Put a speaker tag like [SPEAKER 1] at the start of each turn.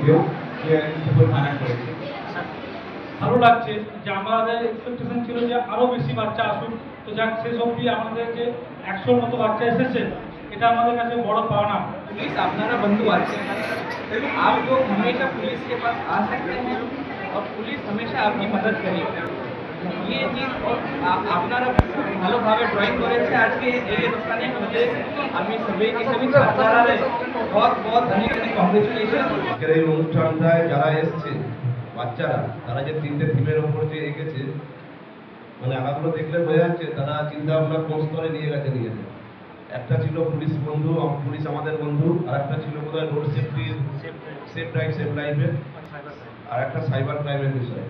[SPEAKER 1] কেউ ফাইনাল করেছে।
[SPEAKER 2] ভালো লাগছে যে আমাদের এক্সপেকটেশন ছিল যে আরো বেশি বাচ্চা আসুক, তো যাক শেষ অবধি আমাদের যে 100-র মতো বাচ্চা এসেছে, এটা আমাদের কাছে বড় পাওনা।
[SPEAKER 3] पुलिस अपना बंधु आते हैं, आप लोग हमेशा पुलिस के पास आ सकते हैं और पुलिस हमेशा आपकी मदद करेगी। ये चीज़ और अपना ভালোভাবে ড্রয়িং করেছে আজকে এই অনুষ্ঠানের মধ্যে আমি সবই ছাত্ররা बहुत बहुत ধন্যবাদ কংগ্রেচুলেশন।
[SPEAKER 1] আজকের এই অনুষ্ঠানটায় যারা এসছে বাচ্চারা, তারা যে তিনটে থিমের ওপর যে এঁকেছে, মানে আঁকাগুলো দেখলে বোঝা যাচ্ছে তারা চিন্তা ভাবনা কোন স্তরে নিয়ে গেছে নিজেদের। একটা ছিল পুলিশ বন্ধু, পুলিশ আমাদের বন্ধু, আর একটা ছিল বোধহয় road safety, safe drive safe লাইফের, আর একটা সাইবার ক্রাইমের বিষয়।